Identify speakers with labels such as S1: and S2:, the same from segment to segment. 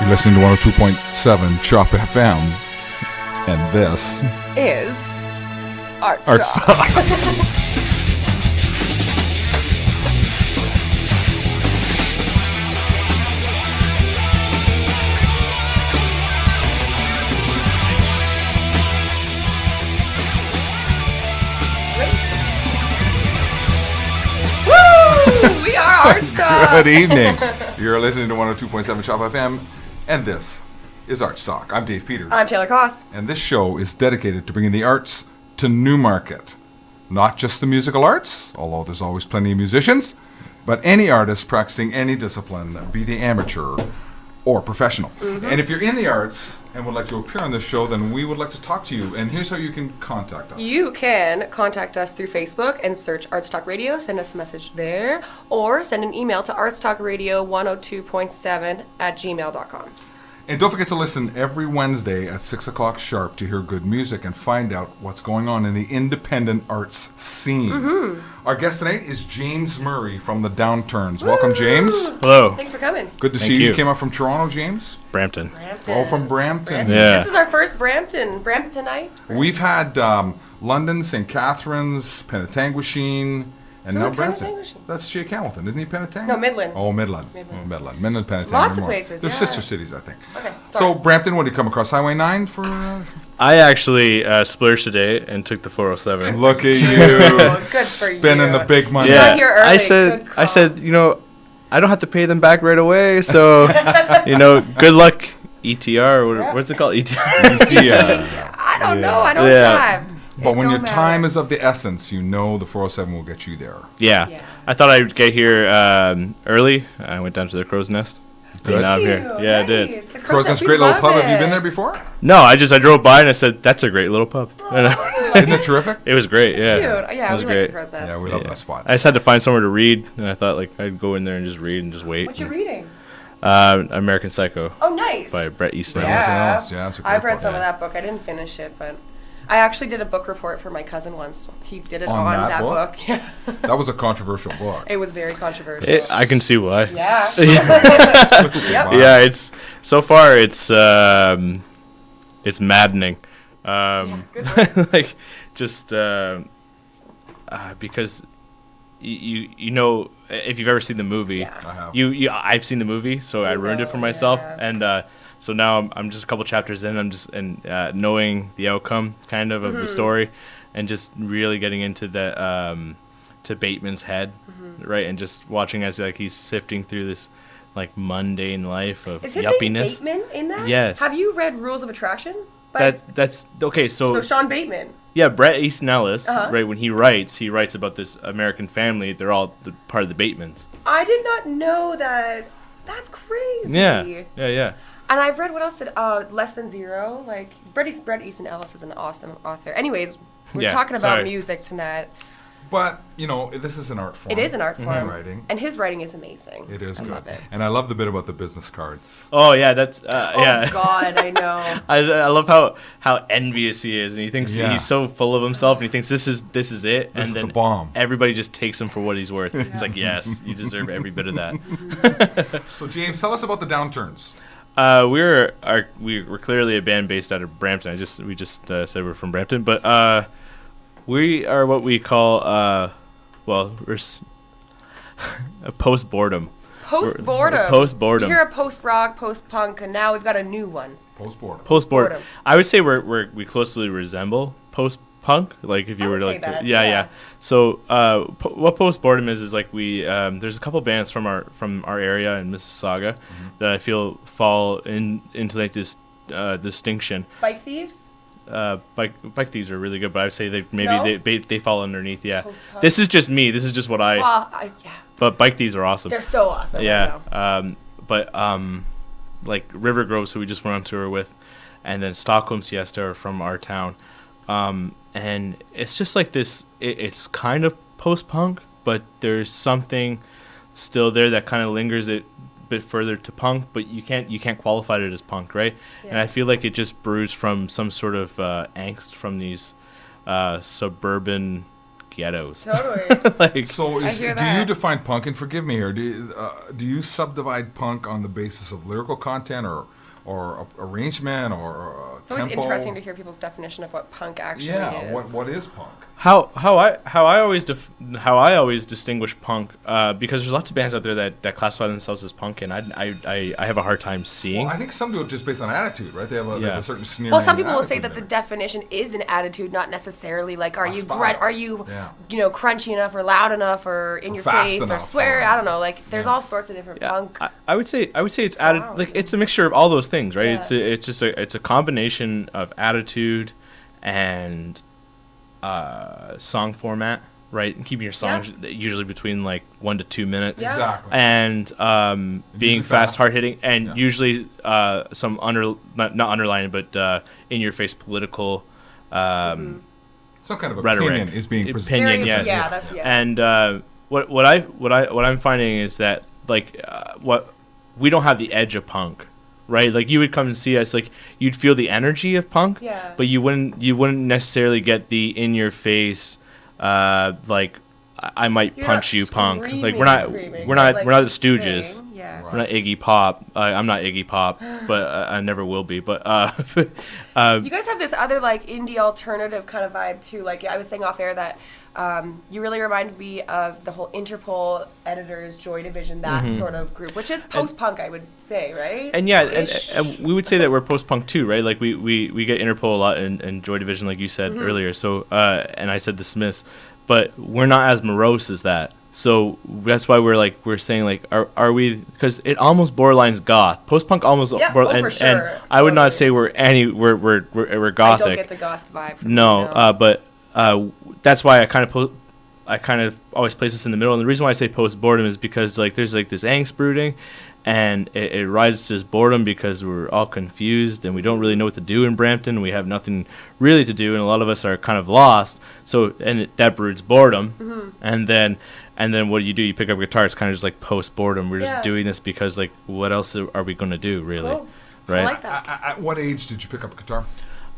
S1: You're listening to 102.7 Chop FM, and this
S2: is ArtsTalk. We are ArtsTalk.
S1: Good evening. You're listening to 102.7 Chop FM, and this is ArtsTalk. I'm Dave Peters.
S2: I'm Taylor Koss.
S1: And this show is dedicated to bringing the arts to Newmarket. Not just the musical arts, although there's always plenty of musicians, but any artist practicing any discipline, be they amateur or professional. Mm-hmm. And if you're in the arts and would like to appear on this show, then we would like to talk to you. And here's how you can contact us.
S2: You can contact us through Facebook and search ArtsTalk Radio. Send us a message there. Or send an email to artstalkradio102.7@gmail.com.
S1: And don't forget to listen every Wednesday at 6 o'clock sharp to hear good music and find out what's going on in the independent arts scene. Mm-hmm. Our guest tonight is James Murray from the Downturns.
S2: Woo!
S1: Welcome, James.
S3: Hello.
S2: Thanks for coming.
S1: Good to see you. You came up from Toronto, James?
S3: Brampton.
S1: Oh, from Brampton.
S3: Yeah.
S2: This is our first Bramptonite.
S1: We've had London, St. Catharines, Penetanguishene, and now Brampton. That's Jake Hamilton, isn't he? Penetang?
S2: No, Midland.
S1: Oh, Midland. Midland, Penetang.
S2: Lots of places,
S1: They're
S2: yeah.
S1: sister cities, I think.
S2: Okay,
S1: So, Brampton, what did you come across? Highway 9 for...
S3: I actually splurged today and took the 407.
S1: Look at you.
S2: Oh, good for you.
S1: Spending the big money.
S2: Yeah. Got here early.
S3: I said, you know, I don't have to pay them back right away, so, you know, good luck, ETR. What's it called? ETR?
S2: I don't know. I don't drive.
S1: But when your time is of the essence, you know the 407 will get you there.
S3: Yeah. I thought I'd get here early. I went down to the Crow's Nest.
S1: Good.
S3: Now I'm here. Yeah,
S2: nice.
S3: I did.
S2: The
S1: Crow's Nest, great little pub. Have you been there before?
S3: No, I drove by and I said, that's a great little pub.
S1: Isn't it terrific?
S3: It was great, yeah.
S2: Cute. Yeah,
S3: it was
S2: we
S3: great.
S2: like the Crow's Nest.
S1: Yeah, we love that spot.
S3: I just had to find somewhere to read, and I thought like I'd go in there and just read and just wait.
S2: What you reading?
S3: American Psycho.
S2: Oh, nice.
S3: By Bret Easton Ellis.
S2: Yeah,
S1: it's a great
S2: I've read
S1: book.
S2: some of that book. I didn't finish it, but I actually did a book report for my cousin once. He did it on that book. Yeah.
S1: That was a controversial book.
S2: It was very controversial.
S3: I can see why.
S2: Yeah.
S1: Yep.
S3: Yeah, it's so far it's maddening.
S2: Good
S3: like just because you know, if you've ever seen the movie,
S2: Yeah.
S1: I have.
S3: I've seen the movie, so I ruined it for myself, and so now I'm just a couple chapters in. I'm just knowing the outcome kind of the story, and just really getting into the to Bateman's head, right, and just watching as like he's sifting through this like mundane life of
S2: Is his
S3: yuppiness.
S2: name Bateman in that?
S3: Yes.
S2: Have you read Rules of Attraction?
S3: That's okay.
S2: So Sean Bateman.
S3: Yeah, Bret Easton Ellis,
S2: Uh-huh.
S3: right, when he writes about this American family. They're all part of the Batemans.
S2: I did not know that. That's crazy.
S3: Yeah.
S2: And I've read, what else did, Less Than Zero. Like, Bret Easton Ellis is an awesome author. Anyways, we're talking about music tonight.
S1: But, you know, this is an art form.
S2: It is an art form.
S1: Writing.
S2: And his writing is amazing.
S1: It is
S2: I
S1: good.
S2: love it.
S1: And I love the bit about the business cards.
S3: Oh yeah, that's yeah.
S2: Oh God, I know.
S3: I love how envious he is, and he thinks he's so full of himself, and he thinks this is it,
S1: This
S3: and
S1: is
S3: then
S1: the bomb.
S3: everybody just takes him for what he's worth. It's like, yes, you deserve every bit of that.
S1: So, James, tell us about the Downturns.
S3: We're clearly a band based out of Brampton. We just said we're from Brampton, but we are what we call we're a post-boredom.
S2: Post-boredom.
S3: Post-boredom.
S2: We hear a post-rock, post-punk, and now we've got a new one.
S1: Post-boredom.
S3: Post-boredom. I would say we closely resemble post-punk. Like if you were to like, yeah. So what post-boredom is like we there's a couple bands from our area in Mississauga that I feel fall into like this distinction.
S2: Bike Thieves.
S3: Bike Thieves are really good, but I would say they fall underneath. Yeah,
S2: Post-punk.
S3: this is just me. This is just what I.
S2: Well,
S3: But Bike Thieves are awesome.
S2: They're so awesome.
S3: Yeah. But like River Groves, who we just went on tour with, and then Stockholm Siesta are from our town, and it's just like this. It's kind of post-punk, but there's something still there that kind of lingers it a bit further to punk, but you can't qualify it as punk, right?
S2: Yeah.
S3: And I feel like it just brews from some sort of angst from these suburban ghettos.
S2: Totally.
S3: Like,
S1: So
S2: I hear
S1: do
S2: that.
S1: you define punk, and forgive me here, do you subdivide punk on the basis of lyrical content or arrangement or
S2: It's always
S1: tempo?
S2: interesting to hear people's definition of what punk actually
S1: Yeah,
S2: is.
S1: what is punk?
S3: how I always distinguish punk, because there's lots of bands out there that classify themselves as punk, and I have a hard time seeing.
S1: Well, I think some do it just based on attitude, right? They have a certain sneering.
S2: Well, some people will say
S1: attitude
S2: that the
S1: there.
S2: definition is an attitude, not necessarily like are
S1: A
S2: you
S1: style.
S2: are you
S1: Yeah.
S2: crunchy enough or loud enough or in your
S1: fast
S2: face or
S1: enough,
S2: swear.
S1: or-
S2: I don't know. Like there's
S1: Yeah.
S2: all sorts of different punk.
S3: I would say it's added,
S2: Sound.
S3: like it's a mixture of all those things, right?
S2: Yeah.
S3: It's just a combination of attitude and song format, right? And keeping your songs usually between like 1 to 2 minutes.
S2: Yeah.
S1: Exactly.
S3: And being
S1: Usually
S3: fast, hard hitting, and
S1: Yeah.
S3: usually some not underlining, but in your face political
S1: Some kind of
S3: rhetoric.
S1: opinion is being presented.
S3: Opinion,
S2: Very-
S3: yes.
S2: yeah, that's
S3: And what I'm finding is that like what we don't have the edge of punk, right? Like you would come and see us, like you'd feel the energy of punk,
S2: Yeah.
S3: but you wouldn't necessarily get the in your face, like I might
S2: You're
S3: punch
S2: not
S3: you, punk. Like
S2: screaming,
S3: we're not
S2: screaming,
S3: we're
S2: but,
S3: not
S2: like,
S3: we're not the
S2: saying,
S3: Stooges.
S2: Yeah.
S1: Right.
S3: We're not Iggy Pop. I'm not Iggy Pop, but I never will be. But
S2: You guys have this other like indie alternative kind of vibe too. Like I was saying off air that you really remind me of the whole Interpol editors, Joy Division, that sort of group, which is post-punk, I would say, right?
S3: And yeah,
S2: Ish.
S3: and we would say that we're post-punk too, right? Like we get Interpol a lot and Joy Division, like you said earlier. So and I said the Smiths, but we're not as morose as that. So that's why we're saying like are we, because it almost borderlines goth. Post-punk almost
S2: Yeah,
S3: and
S2: for sure.
S3: and I would not
S2: Totally.
S3: say we're
S2: I
S3: gothic.
S2: don't get the goth vibe from
S3: No,
S2: you, no.
S3: but that's why I kind of always place this in the middle. And the reason why I say post-boredom is because like there's like this angst brooding, and it rises to this boredom because we're all confused and we don't really know what to do in Brampton. We have nothing really to do, and a lot of us are kind of lost. So that broods boredom, and then what do? You pick up a guitar. It's kind of just like post-boredom. We're
S2: Yeah.
S3: just doing this because like what else are we going to do really?
S2: Cool.
S3: Right?
S2: I like that.
S1: At what age did you pick up a guitar?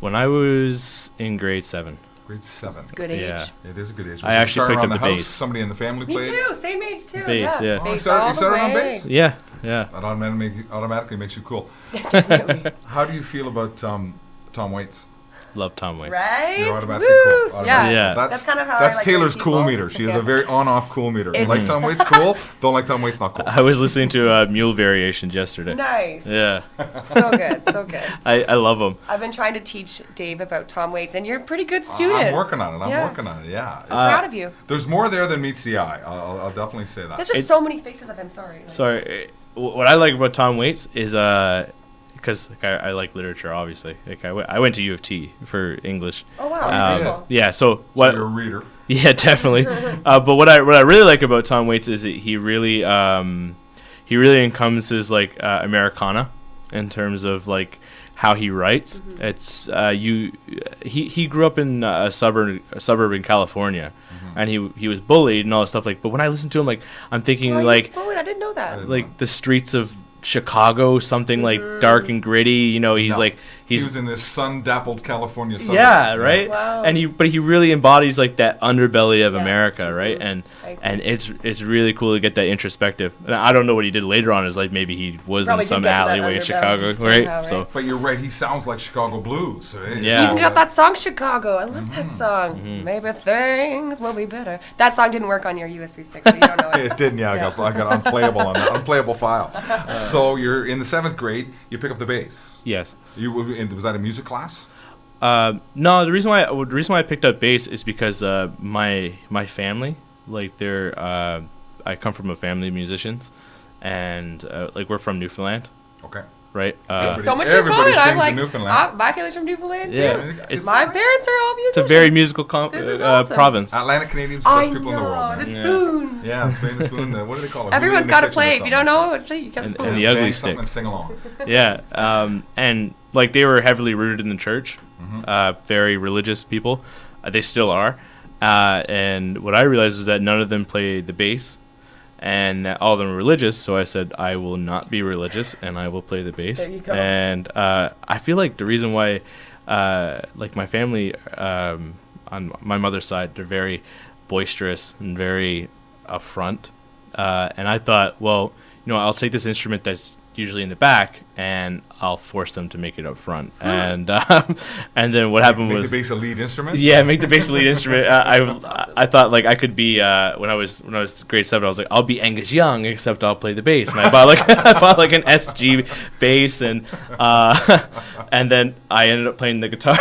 S3: When I was in grade 7.
S1: Grade 7.
S2: Good age.
S3: Yeah.
S1: It is a good age. Was
S3: I
S1: it a
S3: actually
S1: guitar
S3: picked
S1: around
S3: up
S1: the
S3: the
S1: house?
S3: bass.
S1: Somebody in the family
S2: Me
S1: played?
S2: too, same age too.
S3: Bass, yeah.
S1: Oh, you
S2: Bass
S1: started
S2: all the
S1: on
S2: way.
S1: bass?
S3: Yeah.
S1: That automatically makes you cool.
S2: Definitely.
S1: How do you feel about Tom Waits?
S3: Love Tom Waits.
S2: Right?
S1: You're automatically
S2: Woo!
S1: cool.
S2: Yeah.
S1: Automatically
S3: Yeah.
S1: cool.
S2: That's kind of how I
S1: That's
S2: like
S1: Taylor's
S2: my
S1: cool
S2: people.
S1: meter. She has
S2: Yeah.
S1: a very on-off cool meter.
S2: If-
S1: Like Tom Waits, cool. Don't like Tom Waits, not cool.
S3: I was listening to Mule Variations yesterday.
S2: Nice.
S3: Yeah.
S2: So good, so good.
S3: I love them.
S2: I've been trying to teach Dave about Tom Waits, and you're a pretty good student.
S1: I'm working on it.
S2: Yeah.
S1: Yeah.
S2: I'm proud of you.
S1: There's more there than meets the eye. I'll definitely say that.
S2: There's just so many faces of him. Sorry. Like,
S3: Sorry. What I like about Tom Waits is because like, I like literature, obviously. Like I went to U of T for English.
S2: Oh wow.
S1: did?
S2: Cool.
S3: Yeah. So
S1: So
S3: what?
S1: you're a reader.
S3: Yeah, definitely. But what I really like about Tom Waits is that he really encompasses like Americana in terms of like how he writes. It's he grew up in a suburb in California, and he was bullied and all that stuff. Like, but when I listen to him, like I'm thinking
S2: Oh,
S3: like
S2: he's bullied. I didn't know that.
S3: like the streets of Chicago, something like dark and gritty. You know, he's
S1: No.
S3: like
S1: He was in this sun-dappled California suburb.
S3: yeah, right.
S2: Wow.
S3: And he really embodies like that underbelly of
S2: Yeah.
S3: America, right?
S2: I agree.
S3: And it's really cool to get that introspective. And I don't know what he did later on in his life. Maybe he was
S2: Probably
S3: in some
S2: did get to that
S3: alleyway in
S2: underbelly
S3: Chicago,
S2: somehow,
S3: right?
S2: right?
S3: So
S1: But you're right. He sounds like Chicago blues. Right?
S3: Yeah.
S2: He's got that song Chicago. I love that song. Maybe things will be better. That song didn't work on your USB stick, so you don't know it.
S1: It didn't. Yeah, I got unplayable on that unplayable file. So you're in the 7th grade. You pick up the bass.
S3: yes.
S1: Was that a music class?
S3: No, the reason why I picked up bass is because my family, like I come from a family of musicians, and like we're from Newfoundland,
S1: Okay.
S3: right?
S2: So much in
S1: everybody
S2: common. I'm
S1: sings
S2: like,
S1: in Newfoundland.
S2: my family's from Newfoundland too.
S3: Yeah. It's-
S2: My parents are all musicians.
S3: It's a very musical
S2: This is awesome.
S3: province.
S1: Atlantic Canadians, the
S2: I
S1: best people in the
S2: know,
S1: world.
S2: the
S1: Man.
S2: spoons.
S1: Yeah, Spain the spoon. What do they call it?
S2: Everyone's
S1: got to
S2: play. If you don't know, you get the spoons.
S3: and the ugly
S1: Bang
S3: stick.
S1: something and sing along.
S3: Yeah, and like they were heavily rooted in the church, very religious people. They still are. And what I realized was that none of them play the bass, and that all of them are religious. So I said, I will not be religious, and I will play the bass.
S2: There you go.
S3: And I feel like the reason why, like my family on my mother's side, they're very boisterous and very upfront. And I thought, well, I'll take this instrument that's usually in the back, and I'll force them to make it up front. And then what happened was
S1: make the bass a lead instrument.
S3: Yeah, make the bass a lead instrument.
S2: Awesome.
S3: I thought like I could be when I was grade 7. I was like, I'll be Angus Young, except I'll play the bass. And I bought like an SG bass, and then I ended up playing the guitar.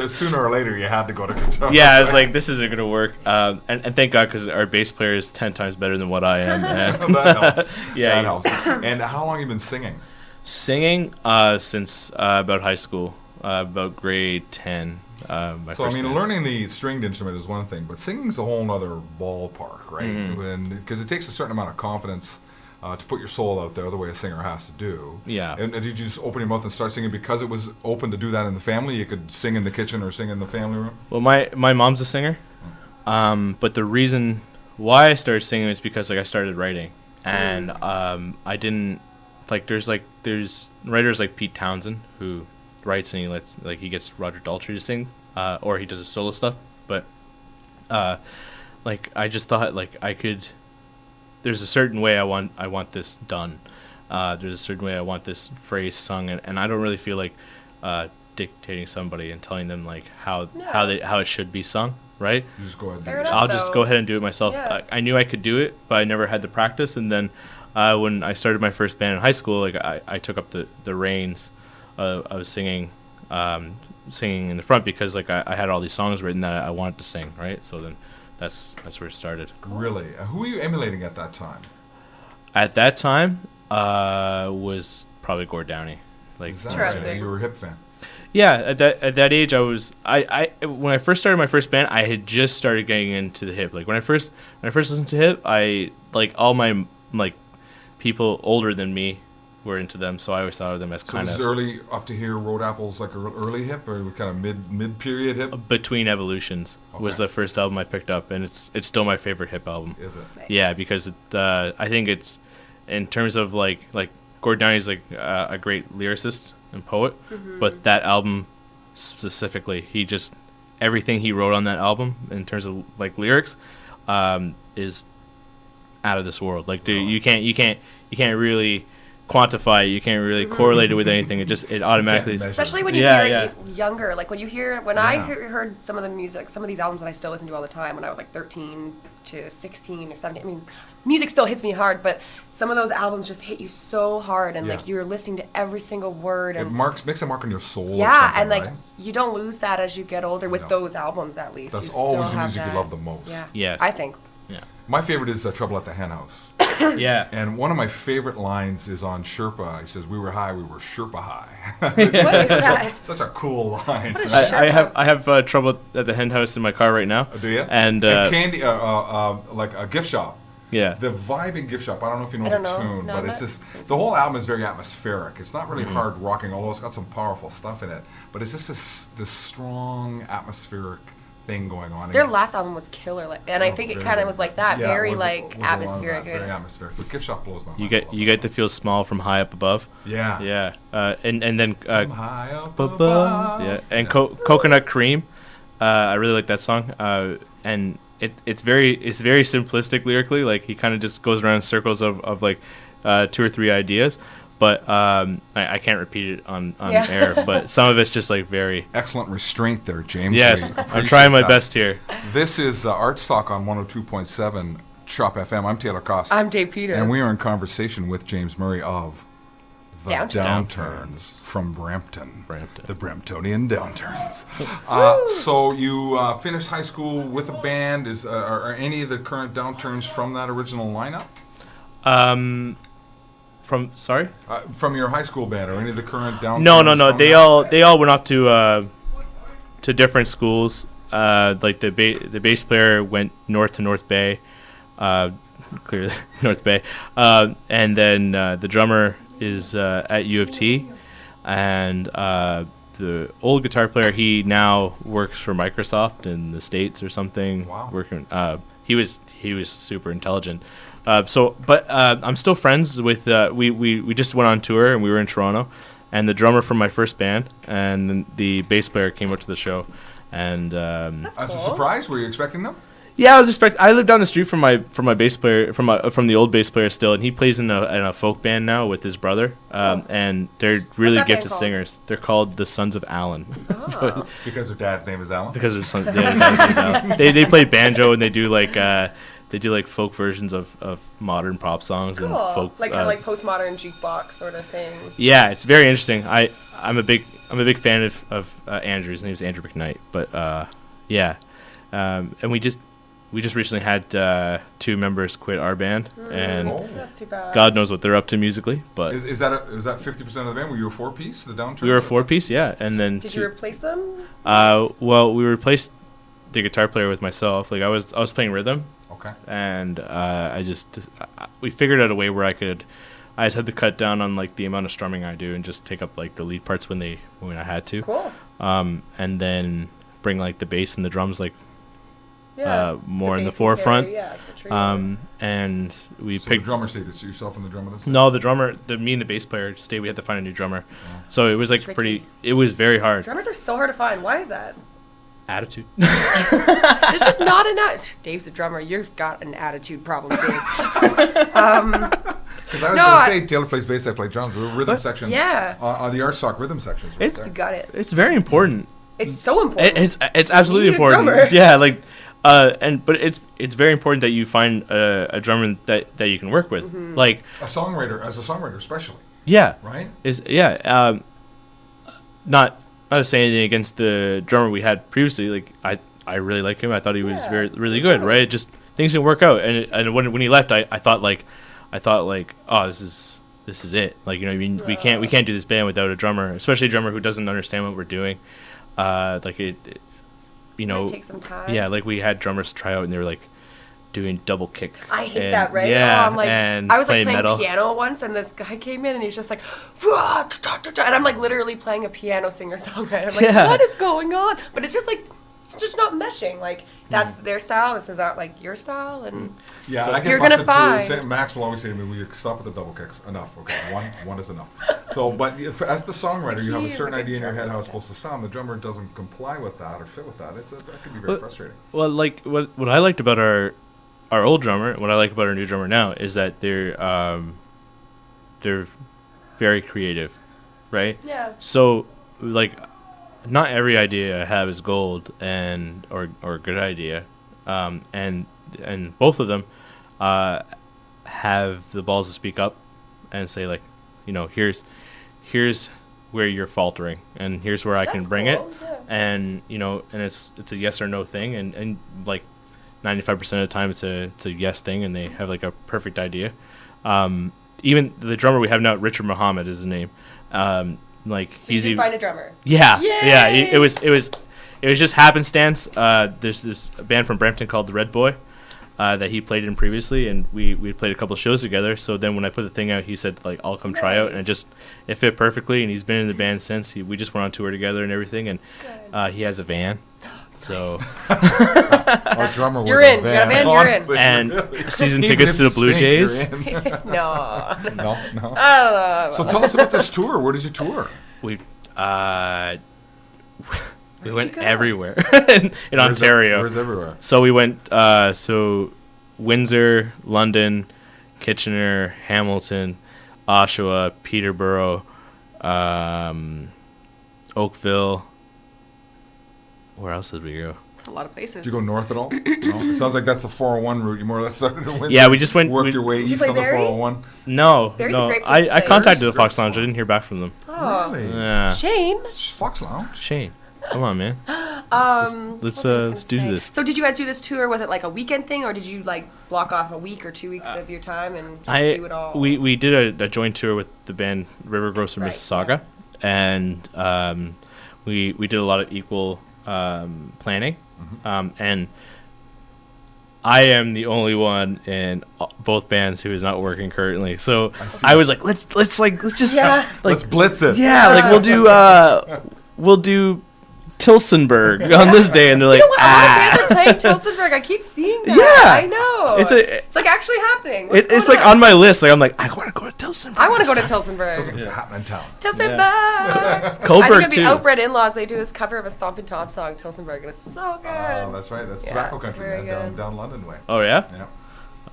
S1: Sooner or later, you had to go to guitar.
S3: Yeah, I was like, this isn't gonna work. And thank God, because our bass player is 10 times better than what I am. And
S1: that helps.
S3: Yeah,
S1: that helps. And how long have you been singing?
S3: Singing since about high school, about grade 10.
S1: Learning the stringed instrument is one thing, but singing's a whole other ballpark, right? Because it takes a certain amount of confidence to put your soul out there the way a singer has to do.
S3: Yeah.
S1: And did you just open your mouth and start singing because it was open to do that in the family? You could sing in the kitchen or sing in the family room?
S3: Well, my mom's a singer, but the reason why I started singing is because I started writing. And I didn't there's writers like Pete Townsend who writes and he gets Roger Daltrey to sing, or he does his solo stuff. But I just thought I could. There's a certain way I want this done. There's a certain way I want this phrase sung, and I don't really feel like dictating somebody and telling them how it should be sung. Right?
S1: You just go ahead.
S3: Just go ahead and do it myself.
S2: Yeah.
S3: I knew I could do it, but I never had the practice. And then when I started my first band in high school, I took up the reins. I was singing in the front because I had all these songs written that I wanted to sing. Right? So then that's where it started.
S1: Really? Who were you emulating at that time?
S3: At that time, was probably Gord Downey.
S2: Interesting.
S1: Right? You were a hip fan.
S3: Yeah, at that age, I was when I first started my first band, I had just started getting into the hip. When I first listened to hip, I all my people older than me were into them, so I always thought of them as kind of
S1: early up to here. Road Apple's early hip or kind of mid period hip.
S3: Between Evolutions was the first album I picked up, and it's still my favorite hip album.
S1: Is it?
S2: Nice.
S3: Yeah, because I think it's in terms of Gord Downey's a great lyricist and poet, but that album specifically, everything he wrote on that album in terms of lyrics is out of this world. You can't really quantify it, you can't really correlate it with anything. It automatically,
S2: especially when you hear it younger. I heard some of the music, some of these albums that I still listen to all the time when I was 13 to 16 or 17. I mean, music still hits me hard, but some of those albums just hit you so hard, and you're listening to every single word, and
S1: it makes a mark on your soul.
S2: Yeah, and you don't lose that as you get older with those albums. At least
S1: that's
S2: you
S1: always
S2: still
S1: the music
S2: have
S1: you love the most.
S2: Yeah,
S3: yes,
S2: I think.
S3: Yeah,
S1: my favorite is Trouble at the Hen House.
S3: Yeah,
S1: and one of my favorite lines is on Sherpa. He says, "We were high, we were Sherpa high."
S2: What is that?
S1: Such a cool line.
S2: What is
S3: I have Trouble at the Hen House in my car right now.
S1: Do you?
S3: And
S1: candy, like a gift shop.
S3: Yeah.
S1: The vibe in Gift Shop, I don't know if you know the tune,
S2: no,
S1: but it's just, the whole album is very atmospheric. It's not really hard rocking, although it's got some powerful stuff in it. But it's just this strong atmospheric thing going on.
S2: Their last album was killer, and I think it kind of was like that, very atmospheric.
S1: Very atmospheric. But Gift Shop blows my mind.
S3: You get to feel small from high up above.
S1: Yeah.
S3: Yeah. And then
S1: from high up above.
S3: Yeah. And Coconut Cream. I really like that song. And it's very simplistic lyrically. He kind of just goes around in circles of 2 or 3 ideas, but I can't repeat it on air. But some of it's just very
S1: excellent restraint there, James.
S3: Yes, I'm trying my best here.
S1: This is ArtsTalk on 102.7 Chop FM. I'm Taylor Koss.
S2: I'm Dave Peters,
S1: and we are in conversation with James Murray of the
S2: Downturns
S1: from Brampton. The Bramptonian Downturns. So you finished high school with a band. Are any of the current Downturns from that original lineup? From your high school band, or any of the current Downturns?
S3: No. They all went off to different schools. The bass player went north to North Bay, clearly North Bay, and then the drummer is at U of T, and the old guitar player, he now works for Microsoft in the States or something.
S1: Wow.
S3: Working, he was super intelligent. But I'm still friends with. We just went on tour and we were in Toronto, and the drummer from my first band and the bass player came up to the show, And
S2: That's
S1: As a
S2: cool.
S1: surprise, were you expecting them?
S3: yeah, I live down the street from my bass player from the old bass player still, and he plays in a folk band now with his brother. And they're really
S2: that band
S3: gifted
S2: called?
S3: singers. They're called the Sons of Alan.
S2: Oh.
S1: Because their dad's name is Alan?
S3: Because their sons, they play banjo, and they do like folk versions of modern pop songs and
S2: Cool.
S3: folk
S2: Like kind of like postmodern jukebox sort of thing.
S3: yeah, it's very interesting. I'm a big fan of Andrew. His name is Andrew McKnight. But yeah, and we just recently had 2 members quit our band, and
S2: That's too bad.
S3: God knows what they're up to musically. But
S1: Is that 50% of the band? Were you a 4-piece, the Downturns?
S3: we were a 4-piece, yeah, and then
S2: Did you replace them?
S3: well, we replaced the guitar player with myself. Like I was playing rhythm,
S1: Okay.
S3: and we figured out a way where I just had to cut down on like the amount of strumming I do and just take up like the lead parts when I had to.
S2: Cool.
S3: And then bring like the bass and the drums like
S2: Yeah.
S3: more in the
S2: bass and
S3: forefront.
S2: carry, yeah, the trio.
S3: And we
S1: So
S3: picked
S1: the drummer stayed. It's yourself and the drummer this
S3: no, the drummer, me and the bass player stayed. We had to find a new drummer, so it was like
S2: tricky.
S3: it was very hard.
S2: Drummers are so hard to find. Why is that?
S3: Attitude.
S2: There's just not enough. Dave's a drummer. You've got an attitude problem, Dave.
S1: Because I was
S2: No,
S1: going to say, Taylor plays bass, I play drums. We're rhythm section.
S2: Yeah.
S1: On the ArtsTalk rhythm sections right there.
S2: You got it.
S3: It's very important.
S2: It's so important.
S3: It's absolutely
S2: You need a
S3: important.
S2: drummer.
S3: Yeah, like but it's very important that you find a drummer that you can work with.
S2: Mm-hmm.
S3: Like
S1: As a songwriter especially,
S3: yeah,
S1: right?
S3: Not to say anything against the drummer we had previously. Like I really like him. I thought he was really good. Right, just things didn't work out. And when he left, I thought like oh, this is it. Like, you know, I mean, we can't do this band without a drummer, especially a drummer who doesn't understand what we're doing. Like it you know,
S2: might take some time.
S3: Yeah, like we had drummers try out and they were like doing double kick.
S2: I hate
S3: and,
S2: that, right?
S3: Yeah,
S2: I'm like,
S3: and
S2: I was like playing
S3: metal.
S2: piano once, and this guy came in, and he's just like, and I'm like literally playing a piano singer-songwriter. I'm like,
S3: Yeah.
S2: what is going on? But it's just like, it's just not meshing. Like, that's their style. This is like your style, and
S1: Yeah, I get
S2: You're gonna
S1: busted too.
S2: find-
S1: Max will always say to me, "Will you stop with the double kicks? Enough. Okay, one is enough." So, but as the songwriter, you have a
S2: key
S1: certain
S2: of a good
S1: idea in your head
S2: drummer
S1: how it's
S2: is like
S1: supposed to sound. The drummer doesn't comply with that or fit with that. That can be very frustrating.
S3: Well, like what I liked about our old drummer, what I like about our new drummer now is that they're very creative, right?
S2: yeah.
S3: So like, not every idea I have is gold and or a good idea, and both of them have the balls to speak up and say, like, you know, here's where you're faltering, and here's where I can
S2: That's
S3: bring
S2: cool,
S3: it,
S2: yeah.
S3: and you know, and it's a yes or no thing, and like 95% of the time it's a yes thing, and they have like a perfect idea. Even the drummer we have now, Richard Muhammad is his name. Like
S2: So you
S3: he's
S2: did
S3: even,
S2: find a drummer.
S3: yeah,
S2: Yay!
S3: yeah. It was just happenstance. There's this band from Brampton called the Red Boy that he played in previously, and we played a couple of shows together. So then when I put the thing out, he said, like, I'll come try out, and it fit perfectly. And he's been in the band since. We just went on tour together and everything, and he has a van. So
S1: Our drummer
S2: You're
S1: was
S2: in. You got a van, you're in.
S1: Honestly,
S3: and
S1: really.
S3: season
S1: Even
S3: tickets
S1: if
S3: to the
S1: you
S3: Blue
S1: stink,
S3: Jays.
S1: you're in.
S2: No.
S1: No.
S2: I don't know.
S1: So tell us about this tour. Where did you tour?
S3: We
S2: you
S3: went
S2: go?
S3: everywhere in Ontario.
S1: Where's everywhere?
S3: So we went Windsor, London, Kitchener, Hamilton, Oshawa, Peterborough, Oakville. Where else did we go?
S2: It's a lot of places.
S1: Did you go north at all? No. It sounds like that's a 401 route. You more or less started in Windsor.
S3: Yeah, we just went.
S1: Worked your way
S2: you
S1: east
S2: play
S1: on the
S2: Barrie?
S1: 401.
S3: No,
S2: Barry's a
S3: no.
S2: great place to
S3: I
S2: play.
S3: contacted the
S1: Barry's
S3: Fox
S1: great
S3: Lounge. I
S1: spot.
S3: didn't hear back from them.
S2: Oh.
S1: Really?
S3: Yeah,
S2: Shane.
S1: Fox Lounge?
S3: Shane, come on, man.
S2: Let's
S3: let's,
S2: what was I
S3: let's do
S2: gonna say?
S3: this.
S2: So did you guys do this tour? Was it like a weekend thing, or did you like block off a week or 2 weeks of your time and just do it all?
S3: We did a joint tour with the band River Gross from
S2: Right,
S3: Mississauga, and we did a lot of equal planning, and I am the only one in both bands who is not working currently. So I was like, let's just
S2: Yeah.
S3: like
S1: Let's blitz it.
S3: yeah, like we'll do Tilsonburg on this day, and they're like,
S2: you know what? All the bands are playing Tilsonburg. I keep seeing that.
S3: Yeah.
S2: I know.
S3: It's
S2: like actually happening.
S3: It's like on my list. Like I'm like, I want to go to Tilsonburg.
S2: I want to go to Tilsonburg.
S1: Tilsonburg's a happening town.
S2: Tilsonburg.
S3: Yeah.
S2: I
S3: Coburg
S2: think of the
S3: too.
S2: Outbred In-Laws. They do this cover of a Stompin' Tom song, Tilsonburg, and it's so good.
S1: Oh, that's right. That's tobacco
S2: it's
S1: country,
S2: very
S1: man,
S2: good.
S1: down London way.
S3: Oh yeah.
S1: Yeah.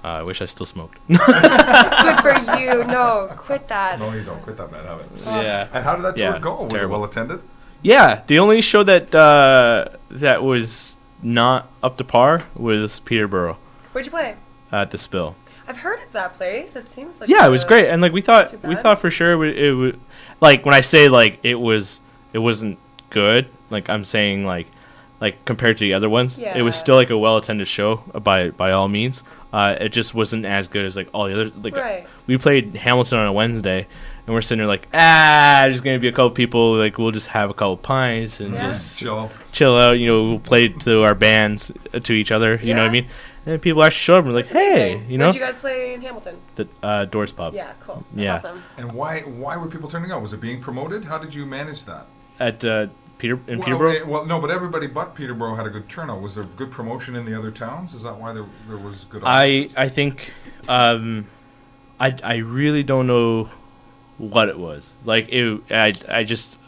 S3: I wish I still smoked.
S2: Good for you. No, quit that.
S1: No, you don't. Quit that bad habit.
S3: Yeah.
S1: And how did that tour
S3: Yeah,
S1: go?
S3: it's
S1: Was it
S3: terrible.
S1: well attended?
S3: Yeah, the only show that that was not up to par was Peterborough
S2: Where'd you play?
S3: at the Spill.
S2: I've heard of that place. It seems like
S3: Yeah, it was great, and like we
S2: too
S3: thought
S2: bad.
S3: for sure it would. Like when I say like it wasn't good. Like I'm saying like compared to the other ones, it was
S2: Yeah.
S3: still like a well attended show by all means. It just wasn't as good as like all the other. Like
S2: Right.
S3: we played Hamilton on a Wednesday, and we're sitting there like, there's gonna be a couple people. Like we'll just have a couple pints and
S2: Yeah.
S3: just
S1: Chill.
S3: chill out. You know, we'll play to our bands to each other. You know what I
S2: Yeah.
S3: mean? And then people actually showed up and were like, hey,
S2: Amazing.
S3: you know,
S2: Where'd you guys play in Hamilton?
S3: the Doors Pub
S2: Yeah, cool. That's
S3: Yeah.
S2: awesome.
S1: And why were people turning out? Was it being promoted? How did you manage that?
S3: at Peterborough.
S1: Well, no, but everybody but Peterborough had a good turnout. Was there good promotion in the other towns? Is that why there was good audiences?
S3: I think I really don't know what it was. Like I just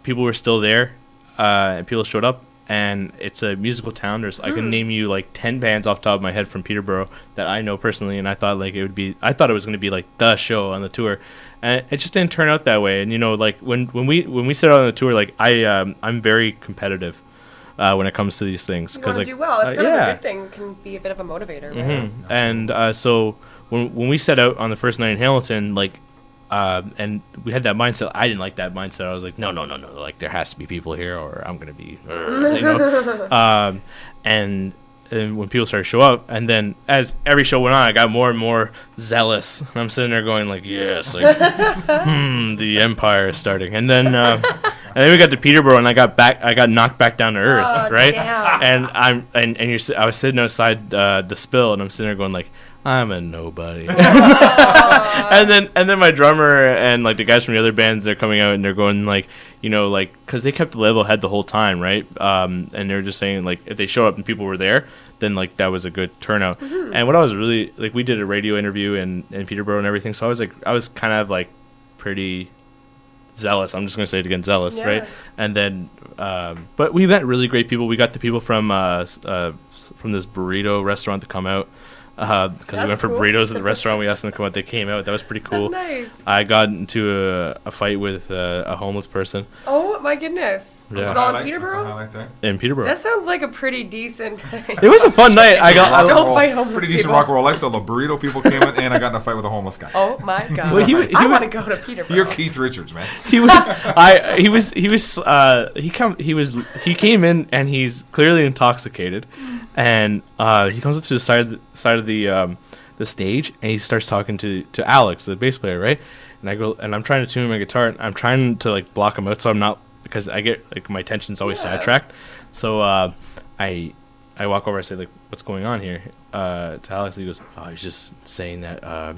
S3: people were still there, and people showed up, and it's a musical town. I can name you like 10 bands off the top of my head from Peterborough that I know personally, and I thought it was going to be like the show on the tour, and it just didn't turn out that way. And you know, like when we set out on the tour, like I'm very competitive when it comes to these things,
S2: You want to
S3: like
S2: do well. It's kind of
S3: yeah.
S2: a good thing. Can be a bit of a motivator, right?
S3: And so when we set out on the first night in Hamilton, like, and we had that mindset. I didn't like that mindset. I was like, no. Like, there has to be people here, or I'm gonna be, you know. And when people started to show up, and then as every show went on, I got more and more zealous. And I'm sitting there going like, yes, like, the Empire is starting. And then we got to Peterborough, and I got knocked back down to earth, right?
S2: Damn.
S3: And I was sitting outside the Spill, and I'm sitting there going like, I'm a nobody. and then my drummer and like the guys from the other bands, they're coming out and they're going like, you know, like, because they kept the level head the whole time, right? And they're just saying like, if they show up and people were there, then like that was a good turnout. And what I was really like, we did a radio interview in Peterborough and everything, so I was kind of like pretty zealous. I'm just gonna say it again, zealous,
S2: Yeah.
S3: right? And then, but we met really great people. We got the people from this burrito restaurant to come out. Because we
S2: That's
S3: went for
S2: cool.
S3: burritos at the restaurant, we asked them to come out. They came out. That was pretty cool.
S2: That's nice.
S3: I got into a fight with a homeless person
S2: Oh my goodness.
S3: Yeah.
S2: This is
S1: That's a
S2: all in
S1: highlight- that's a
S2: Peterborough?
S1: highlight there.
S3: in Peterborough.
S2: That sounds like a pretty decent
S3: It was a fun night.
S1: Rock and
S2: Don't
S1: roll-
S2: fight homeless
S1: Pretty decent
S2: people.
S1: rock and roll lifestyle. The burrito people came in, and I got in a fight with a homeless guy.
S2: Oh my god.
S3: Well, he
S2: I
S3: was-
S2: want to go to Peterborough.
S1: You're Keith Richards, man.
S3: He came in and he's clearly intoxicated, and he comes up to the side of the stage, and he starts talking to Alex, the bass player, right? And I go, and I'm trying to tune my guitar, and I'm trying to like block him out, so I'm not, because I get like my attention's always sidetracked. So I walk over, I say like, what's going on here? To Alex, he goes, oh, he's just saying that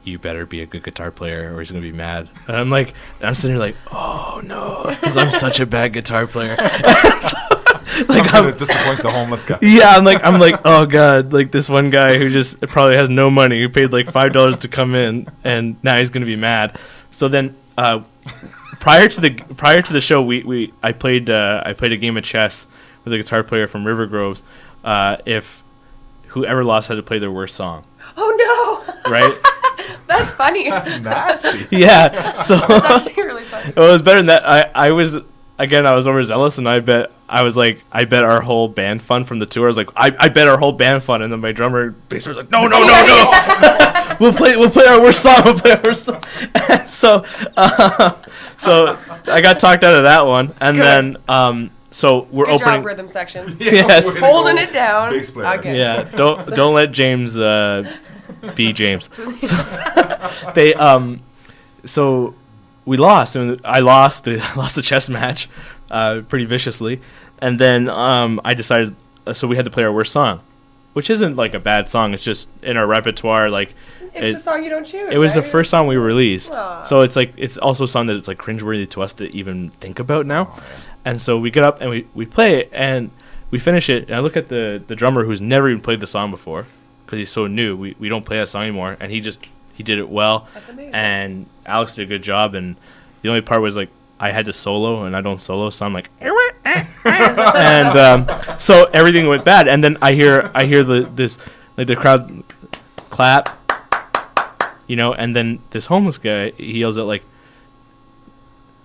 S3: you better be a good guitar player or he's gonna be mad. And I'm sitting here like, oh no, because I'm such a bad guitar player.
S1: I'm gonna disappoint the homeless guy.
S3: Yeah, I'm like, oh god, like this one guy who just probably has no money, who paid like $5 to come in, and now he's gonna be mad. So then, prior to the show, I played a game of chess with a guitar player from River Groves. If whoever lost had to play their worst song,
S2: Oh no.
S3: right?
S2: That's funny.
S1: Nasty.
S3: Yeah. So
S2: That's actually really funny.
S3: well, it was better than that. I was overzealous, and I bet our whole band fund from the tour. I was like, I bet our whole band fund, and then my drummer bass was like, no. we'll play our worst song. And so I got talked out of that one, and
S2: Good.
S3: then so we're
S2: Good
S3: opening.
S2: job, rhythm section.
S3: Yes.
S1: way to
S2: Holding
S1: go,
S2: it down.
S1: bass player.
S2: Okay.
S3: Yeah, don't let James be James. So we lost, and I lost the chess match pretty viciously, and then I decided, so we had to play our worst song, which isn't like a bad song. It's just in our repertoire, like
S2: It's the song you don't choose.
S3: It was
S2: right?
S3: the first song we released.
S2: Aww.
S3: So it's like, it's also a song that it's like cringeworthy to us to even think about now. And so we get up and we play it and we finish it. And I look at the drummer who's never even played the song before because he's so new. We don't play that song anymore. And he did it well.
S2: That's amazing.
S3: And Alex did a good job. And the only part was like, I had to solo and I don't solo. So I'm like, and so everything went bad. And then I hear the crowd clap, you know, and then this homeless guy, he yells out like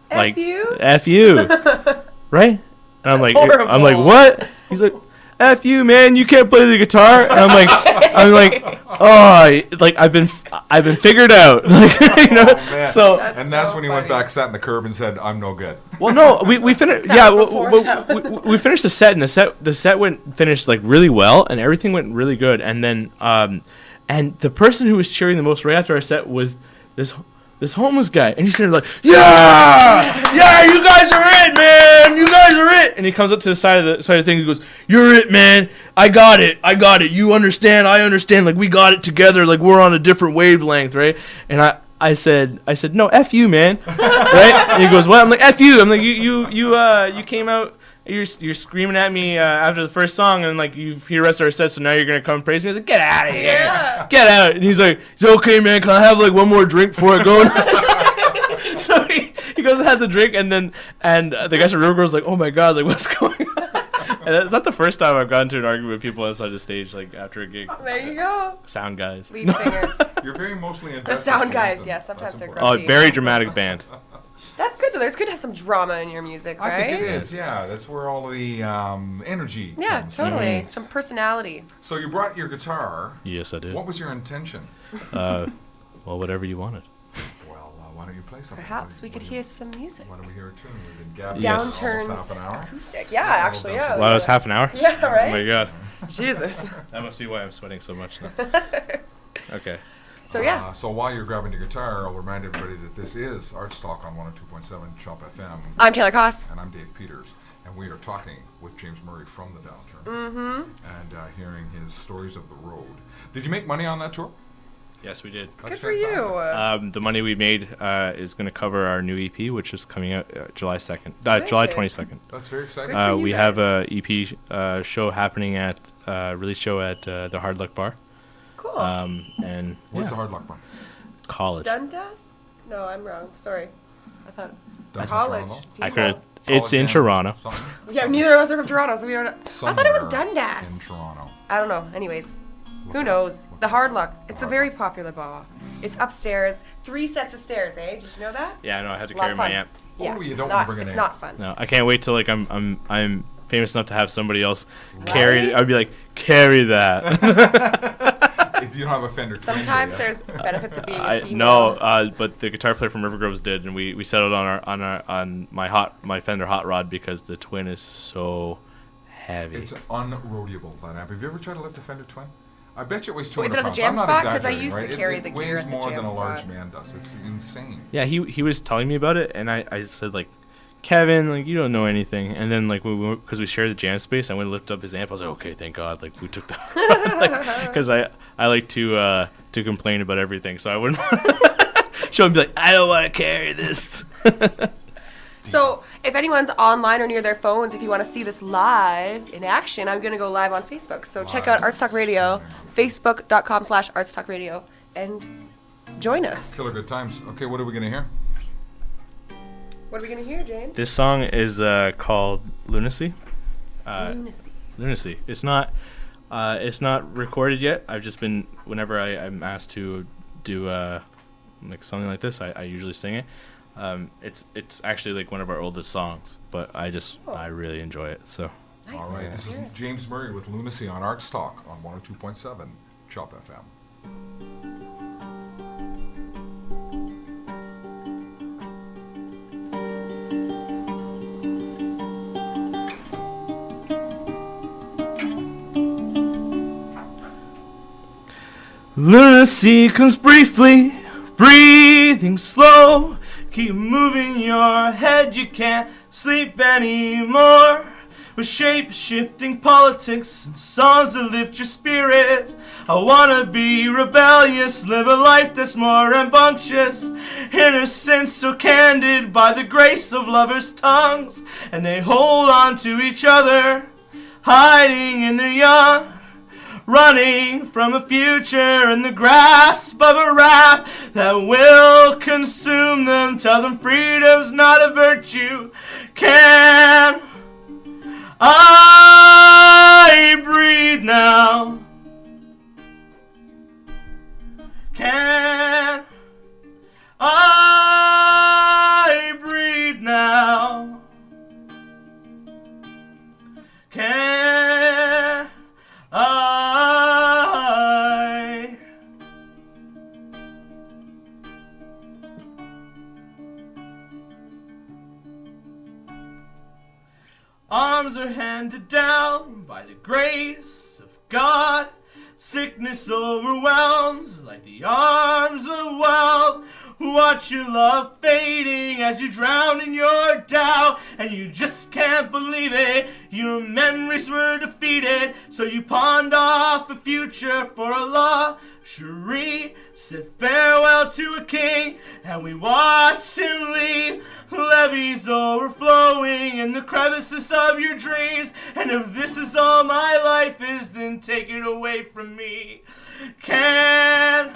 S2: F you?
S3: F you. Right? And I'm like, what? He's like, F you, man, you can't play the guitar. And I'm like, oh, like I've been figured out. Like, you know? So
S1: that's when he went back, sat in the curb, and said, "I'm no good."
S3: Well, no, we finished. Yeah, we finished the set, and the set finished like really well, and everything went really good. And then, and the person who was cheering the most right after our set was this homeless guy, and he started like, yeah, you guys are it, man, you guys are it. And he comes up to the side of the thing, and he goes, "You're it, man. I got it. You understand? I understand. Like we got it together. Like we're on a different wavelength, right?" And I said, no, F you, man, right? And he goes, what? I'm like, F you. I'm like, you came out. You're screaming at me after the first song, and like you hear the rest of our set, so now you're gonna come praise me. I was like, get out of here, get out. And he's like, it's okay, man. Can I have like one more drink before I go? So he goes and has a drink, and the guys from River Girl's like, oh my god, like what's going on? And it's not the first time I've gotten into an argument with people outside the stage, like after a gig.
S2: There you go.
S3: Sound guys.
S2: Lead singers.
S1: You're very emotionally invested.
S2: The sound guys, yes. Sometimes they're grumpy.
S3: Oh, very dramatic band.
S2: That's good though. It's good to have some drama in your music, right?
S1: I think it is. Yeah, that's where all the energy.
S2: Yeah,
S1: comes
S2: totally.
S1: from.
S2: Some personality.
S1: So you brought your guitar.
S3: Yes, I did.
S1: What was your intention?
S3: Well, whatever you wanted.
S1: Well, why don't you play something?
S2: Perhaps we could hear some music.
S1: Why don't we hear a tune? We've been gabbing
S2: Downturns
S1: almost half an hour.
S2: acoustic. Yeah, actually, yeah.
S3: Well, that was half an hour?
S2: Yeah, right?
S3: Oh my god.
S2: Jesus.
S3: That must be why I'm sweating so much now. Okay.
S2: So yeah.
S1: So while you're grabbing your guitar, I'll remind everybody that this is ArtsTalk on 102.7 Chop FM.
S2: I'm Taylor Koss.
S1: And I'm Dave Peters. And we are talking with James Murray from the Downturns.
S2: Mm-hmm.
S1: And hearing his stories of the road. Did you make money on that tour?
S3: Yes, we did.
S2: Good for you.
S3: The money we made is going to cover our new EP, which is coming out July 2nd.
S2: Very
S3: July
S2: good.
S3: 22nd.
S1: That's very exciting.
S2: Good for you
S3: We
S2: guys.
S3: have a EP show happening at release show at the Hard Luck Bar.
S2: Cool.
S3: And
S1: Where's the Hard Luck Bar?
S3: college.
S2: Dundas? No, I'm wrong. Sorry. I thought
S1: Downtown
S2: college.
S1: Toronto?
S3: I
S2: Team
S3: could.
S2: calls.
S3: It's in Toronto.
S1: Something?
S2: Yeah, neither of us are from Toronto, so we don't know. I thought it was
S1: Somewhere
S2: Dundas.
S1: in Toronto.
S2: I don't know. Anyways,
S1: Look
S2: who
S1: it
S2: knows?
S1: up.
S2: The Hard Luck. It's a
S1: Hard
S2: very
S1: Luck.
S2: popular bar. It's upstairs. 3 sets of stairs, eh? Did you know that?
S3: Yeah, I know. I have to
S2: A lot
S3: carry
S2: of
S3: my
S2: fun.
S3: amp.
S1: Oh, you don't
S2: not,
S1: bring an
S2: It's
S1: amp.
S2: not fun.
S3: No, I can't wait till like I'm famous enough to have somebody else carry.
S2: Right?
S3: I'd be like, carry that.
S1: If you don't have a Fender Twin,
S2: Sometimes
S1: do ya?
S2: there's benefits of being a female.
S3: But the guitar player from River Groves did, and we settled on my Fender Hot Rod because the Twin is so heavy.
S1: It's unroadable, that amp. Have you ever tried to lift a Fender Twin? I bet you it weighs 200
S2: Wait, is it at the
S1: pounds.
S2: jam
S1: I'm not
S2: spot? 'Cause I
S1: exaggerating,
S2: used to
S1: right?
S2: carry
S1: it
S2: the gear
S1: weighs
S2: at the
S1: more
S2: jam
S1: than a large
S2: spot.
S1: man does. It's insane.
S3: Yeah, he was telling me about it, and I said like, Kevin, like you don't know anything. And then like because we shared the jam space, I went and lifted up his amp. I was like, okay, thank God, like we took that, because I like to complain about everything, so I wouldn't show him be like, I don't want to carry this.
S2: So, if anyone's online or near their phones, if you want to see this live in action, I'm going to go live on Facebook. So, check out ArtsTalk Radio, facebook.com/ArtsTalk Radio, and join us.
S1: Killer good times. Okay, what are we going to hear?
S2: What are we going to hear, James?
S3: This song is called Lunacy.
S2: Lunacy.
S3: Lunacy. It's not recorded yet. I've just been, whenever I'm asked to do like something like this, I usually sing it. It's actually like one of our oldest songs, but I really enjoy it. So
S2: Nice.
S1: All right, this is James Murray with Lunacy on ArtsTalk on 102.7 Chop FM.
S3: Lunacy comes briefly, breathing slow. Keep moving your head, you can't sleep anymore. with shape-shifting politics and songs that lift your spirits. I wanna be rebellious, live a life that's more rambunctious, innocent, so candid by the grace of lovers' tongues, and they hold on to each other, hiding in their young, running from a future in the grasp of a wrath that will consume them. Tell them freedom's not a virtue. Can I breathe now? Can I breathe now? Can I? Arms are handed down by the grace of God. Sickness overwhelms like the arms of wealth. Watch your love fading as you drown in your doubt, and you just can't believe it. Your memories were defeated, so you pawned off a future for a luxury. Said farewell to a king, and we watched him leave. Levees overflowing in the crevices of your dreams. And if this is all my life is, then take it away from me. Can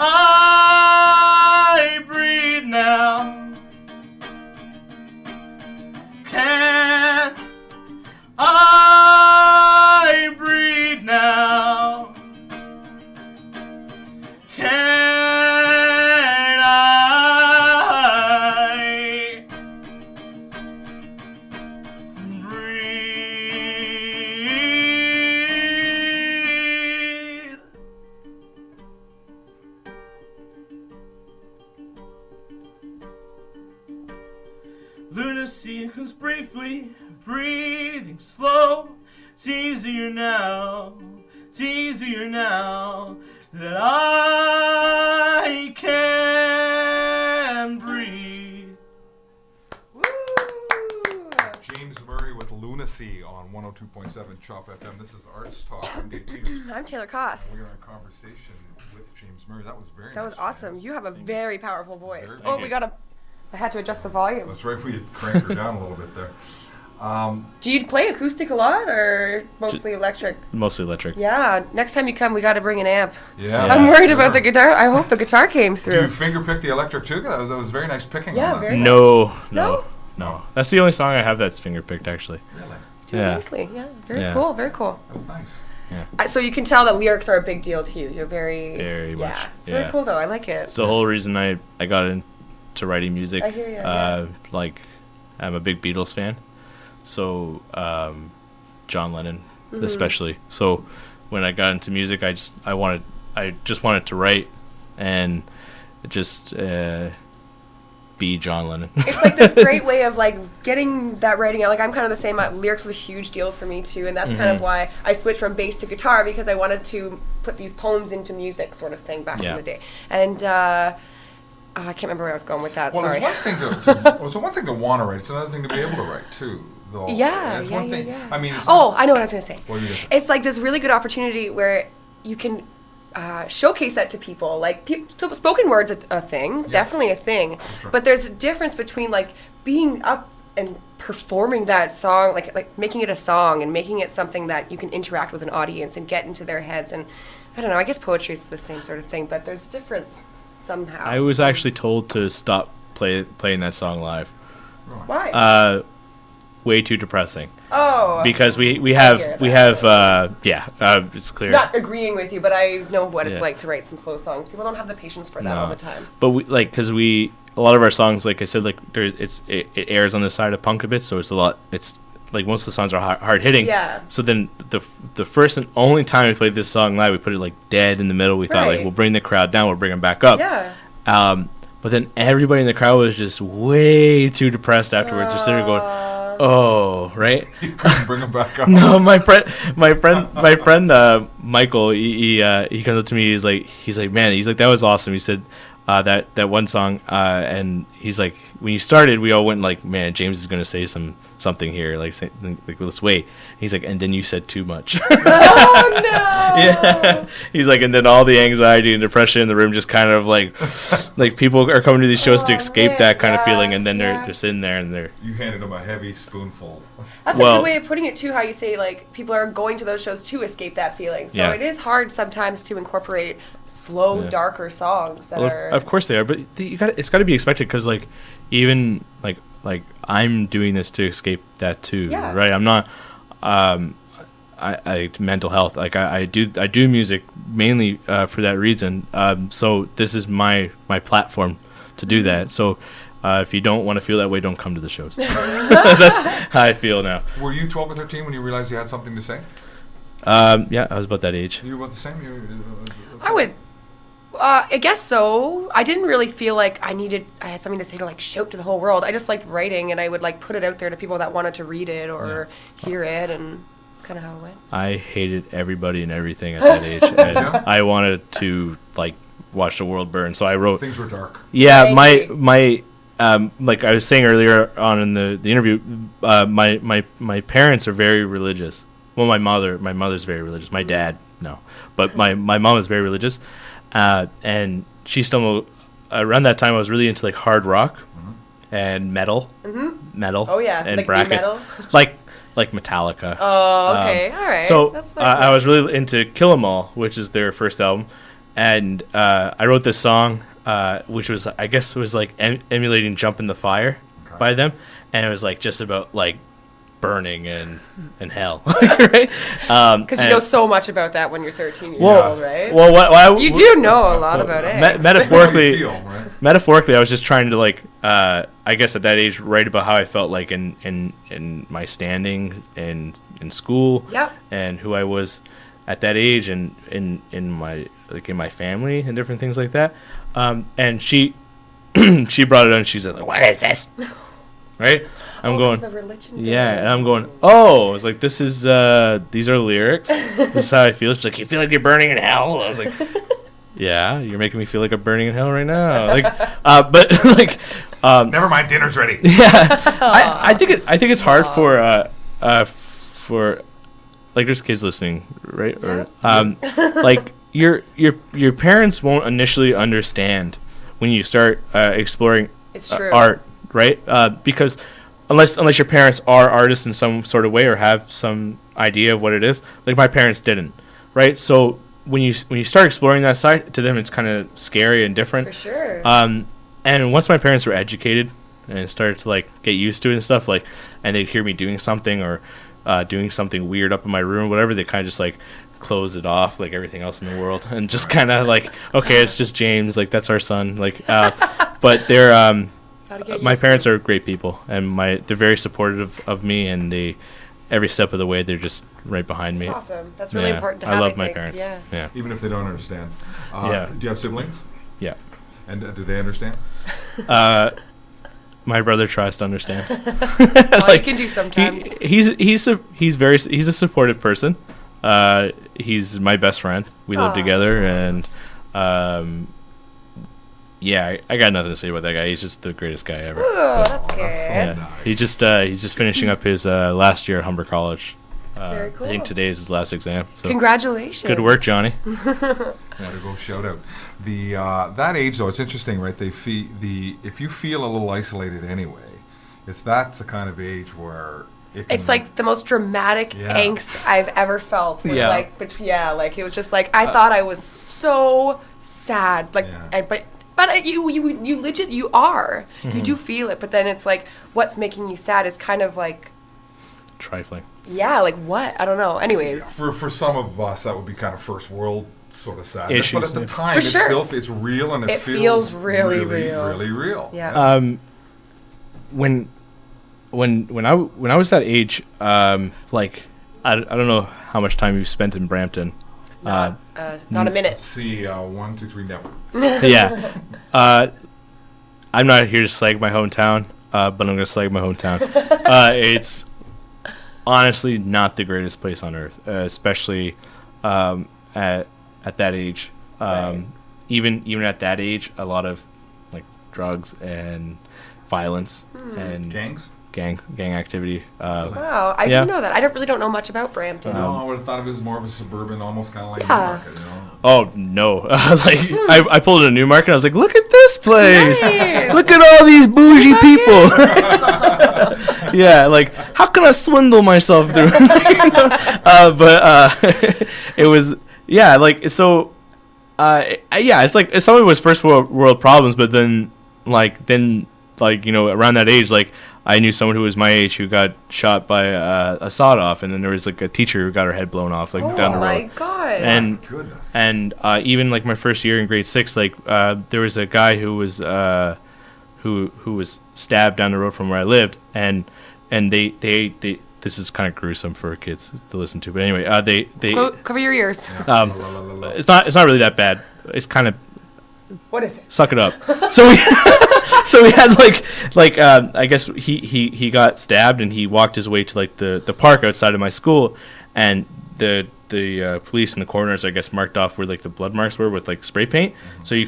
S3: I breathe now? Can I breathe now? Can I breathe? Lunacy comes briefly, breathing slow. It's easier now that I can breathe.
S2: Woo!
S1: James Murray with Lunacy on 102.7 Chop FM. This is Arts Talk. I'm Dave Peters.
S2: I'm Taylor Koss.
S1: We are in conversation with James Murray. That was very
S2: That
S1: nice,
S2: was awesome.
S1: James.
S2: You have a very powerful voice.
S1: Very
S2: Oh,
S1: good.
S2: I had to adjust the volume.
S1: That's right. We cranked her down a little bit there.
S2: Do you play acoustic a lot or mostly electric?
S3: Mostly electric.
S2: Yeah. Next time you come, we got to bring an amp.
S1: Yeah.
S2: I'm worried about the
S1: sure.
S2: guitar. I hope the guitar came
S1: Do
S2: through.
S1: you finger pick the electric too? That was very nice picking.
S2: Yeah,
S1: on that.
S2: very nice.
S3: No.
S2: No?
S3: That's the only song I have that's finger picked, actually.
S1: Really?
S2: Do
S3: Yeah.
S2: nicely. Yeah. Very
S3: Yeah.
S2: cool. Very cool.
S1: That was nice.
S2: So you can tell that lyrics are a big deal to you. You're very
S3: much.
S2: Yeah. It's very cool though. I like it.
S3: It's the whole reason I got into writing music.
S2: I hear you, yeah.
S3: Like, I'm a big Beatles fan. So, John Lennon, especially. So, when I got into music, I just wanted to write and just be John Lennon.
S2: It's like this great way of like getting that writing out. Like I'm kind of the same. Lyrics was a huge deal for me too, and that's kind of why I switched from bass to guitar, because I wanted to put these poems into music, sort of thing, back in the day. And I can't remember where I was going with that.
S1: Well,
S2: Sorry.
S1: it's one thing to want to write. It's another thing to be able to write too. Though.
S2: Yeah,
S1: It's
S2: yeah,
S1: one thing.
S2: yeah.
S1: I mean. It's
S2: I know what I was going to say.
S1: What are you gonna say?
S2: It's like this really good opportunity where you can showcase that to people. Like spoken word's a thing, definitely a thing.
S1: Sure.
S2: But there's a difference between like being up and performing that song, like making it a song and making it something that you can interact with an audience and get into their heads. And I don't know. I guess poetry is the same sort of thing, but there's a difference somehow.
S3: I was actually told to stop playing that song live.
S2: Why?
S3: Way too depressing.
S2: Oh.
S3: Because it's clear.
S2: Not agreeing with you, but I know what it's like to write some slow songs. People don't have the patience for that all the time.
S3: But because a lot of our songs, like I said, like it airs on the side of punk a bit, so it's like most of the songs are hard hitting.
S2: Yeah.
S3: So then the first and only time we played this song live, we put it like dead in the middle. We thought like we'll bring the crowd down, we'll bring them back up.
S2: Yeah.
S3: But then everybody in the crowd was just way too depressed afterwards. Just sitting there going, "Oh, right."
S1: You couldn't bring them back up.
S3: No, my friend, Michael, he comes up to me. He's like, man, that was awesome. He said, that one song, and he's like, when you started, we all went like, man, James is gonna say something here, like let's wait. He's like, and then you said too much.
S2: Oh no!
S3: Yeah, he's like, and then all the anxiety and depression in the room just kind of like people are coming to these shows to escape that kind of feeling, and then they're just in there and they're.
S1: You handed him a heavy spoonful.
S2: That's a good way of putting it too. How you say like people are going to those shows to escape that feeling. So it is hard sometimes to incorporate slow, darker songs that are.
S3: Of course they are, but it's got to be expected because like even like I'm doing this to escape that too, right? I'm not. I mental health, like I do music mainly for that reason. So this is my platform to do that. So. If you don't want to feel that way, don't come to the shows. That's how I feel now.
S1: Were you 12 or 13 when you realized you had something to say?
S3: Yeah, I was about that age.
S1: You were about the same?
S2: I guess so. I didn't really feel like I had something to say to like shout to the whole world. I just liked writing, and I would like put it out there to people that wanted to read it or hear it, and it's kind of how it went. I hated everybody and everything at that age. And I wanted to like watch the world burn, so I wrote.
S1: Things were dark.
S3: Yeah, my like I was saying earlier on in the interview, my parents are very religious. Well, my mother's very religious. My dad, no. But my mom is very religious. And she still, around that time, I was really into like hard rock and metal. Metal. Oh, yeah. And like brackets. Metal? Like Metallica.
S2: Oh, okay. All right.
S3: So I was really into Kill 'Em All, which is their first album. And I wrote this song. Which was, I guess, it was like emulating "Jump in the Fire" by them, and it was like just about like burning and hell, right?
S2: Because you know so much about that when you're 13 years old, right?
S3: Well,
S2: you do know a lot about it.
S3: Metaphorically, I was just trying to like, I guess at that age, write about how I felt like in my standing in school, and who I was at that age, and in my family and different things like that. And she brought it on. She's like, "What is this?" Right? I'm going. The religion and I'm going. Oh, I was like, "This is these are lyrics. This is how I feel." She's like, "You feel like you're burning in hell?" I was like, "Yeah, you're making me feel like I'm burning in hell right now." Like, but like,
S1: never mind, dinner's ready.
S3: Yeah, I think it's hard for like there's kids listening, right? Or like. Your parents won't initially understand when you start exploring art, right? Because unless your parents are artists in some sort of way or have some idea of what it is, like my parents didn't, right? So when you start exploring that side, to them it's kind of scary and different.
S2: For sure.
S3: And once my parents were educated and started to like get used to it and stuff, like, and they'd hear me doing something or doing something weird up in my room, or whatever, they kind of just like close it off like everything else in the world and just kind of like, okay, it's just James, like that's our son, like but they're my parents are great people, and they're very supportive of me, and they every step of the way they're just right behind me.
S2: That's awesome. That's really important to have.
S3: I love my parents. Yeah.
S1: Even if they don't understand. Do you have siblings?
S3: Yeah.
S1: And do they understand?
S3: My brother tries to understand.
S2: All you can do sometimes.
S3: He's a supportive person. He's my best friend. We live together,
S2: nice.
S3: And I got nothing to say about that guy. He's just the greatest guy ever.
S2: Ooh, that's good.
S1: That's so
S3: nice. He's just finishing up his last year at Humber College.
S2: Very cool.
S3: I think today is his last exam. So
S2: congratulations.
S3: Good work, Johnny.
S1: To go shout out. The that age though, it's interesting, right? If you feel a little isolated anyway, that's the kind of age where it's like the most dramatic angst I've ever felt. Was like it was just like I thought I was so sad, like, but you legit you are, you do feel it, but then it's like what's making you sad is kind of like
S3: trifling.
S2: Yeah, like what? I don't know. Anyways,
S1: for some of us that would be kind of first world sort of sadness,
S3: issues,
S1: but at the time it's real, and it feels really real.
S2: Yeah.
S3: When I was that age, like I don't know how much time you've spent in Brampton.
S2: Not a minute.
S1: Let's see, 1, 2, 3, never.
S3: Yeah. I'm not here to slag my hometown, but I'm going to slag my hometown. It's honestly not the greatest place on earth, especially at that age.
S2: Right.
S3: even at that age, a lot of like drugs and violence and gang activity.
S2: Wow, I didn't know that. I really don't know much about Brampton.
S1: No, I would have thought of it as more of a suburban, almost kind of like Newmarket, you know?
S3: Oh no! Like I pulled in a Newmarket. I was like, look at this place!
S2: Nice.
S3: Look at all these bougie people. Yeah, like how can I swindle myself through? It was like so. It's like some of it was first world problems, but then around that age, like I knew someone who was my age who got shot by a sawed off, and then there was like a teacher who got her head blown off down the road. Oh my
S2: god!
S1: And goodness.
S3: And even like my first year in grade 6, like there was a guy who was who was stabbed down the road from where I lived, and they this is kind of gruesome for kids to listen to, but anyway, they
S2: cover your ears.
S3: It's not really that bad. It's kind of,
S2: what is it?
S3: Suck it up. So we had I guess he got stabbed, and he walked his way to like the park outside of my school, and the police and the coroners, I guess, marked off where like the blood marks were with like spray paint. So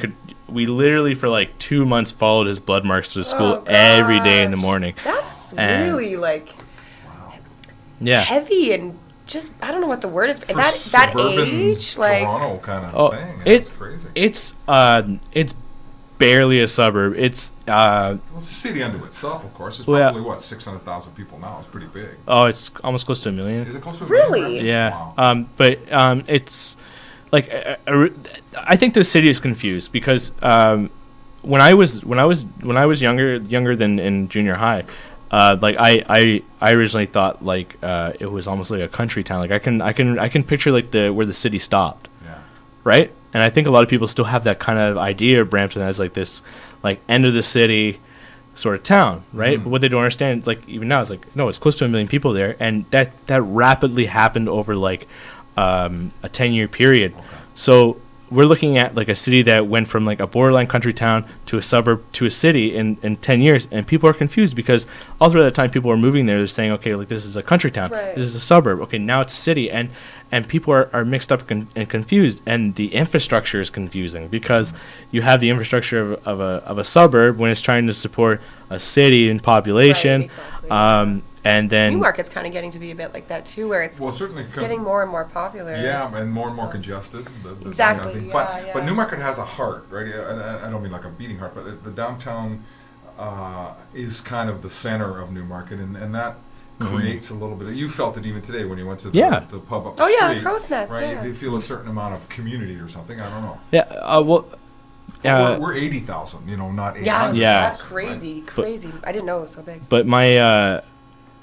S3: we literally for like 2 months followed his blood marks to the school every day in the morning.
S2: That's really like heavy and just, I don't know what the word is. For that age, like
S1: Toronto kind of thing. It's crazy.
S3: It's barely a suburb. It's
S1: well, it's a city unto itself, of course. It's probably 600,000 people now. It's pretty big.
S3: Oh, it's almost close to 1 million.
S1: Is it close to 1
S2: million?
S1: Really?
S3: Yeah.
S1: Wow.
S3: But it's like I think the city is confused because when I was younger than in junior high, like I originally thought like it was almost like a country town. Like I can picture like where the city stopped.
S1: Yeah.
S3: Right? And I think a lot of people still have that kind of idea of Brampton as like this like end of the city sort of town, right? But what they don't understand, like even now, is like no, it's close to 1 million people there, and that rapidly happened over like a 10-year period. Okay. So we're looking at like a city that went from like a borderline country town to a suburb to a city in 10 years, and people are confused because all throughout that time people are moving there. They're saying, okay, like this is a country town, this is a suburb, okay, now it's a city, and people are mixed up and confused, and the infrastructure is confusing because you have the infrastructure of a suburb when it's trying to support a city and population. Exactly. And then
S2: Newmarket's kind of getting to be a bit like that too, where it's
S1: certainly
S2: getting more and more popular.
S1: Yeah, and more congested.
S2: Exactly.
S1: But Newmarket has a heart, right? I don't mean like a beating heart, but the downtown is kind of the center of Newmarket, and that creates a little bit. You felt it even today when you went to the pub up the street.
S2: Oh yeah, Crow's Nest.
S1: Right,
S2: yeah.
S1: you feel a certain amount of community or something. I don't know.
S3: Yeah.
S1: We're 80,000. Not 800,000.
S3: Yeah,
S2: that's crazy. I didn't know it was so big.
S3: But my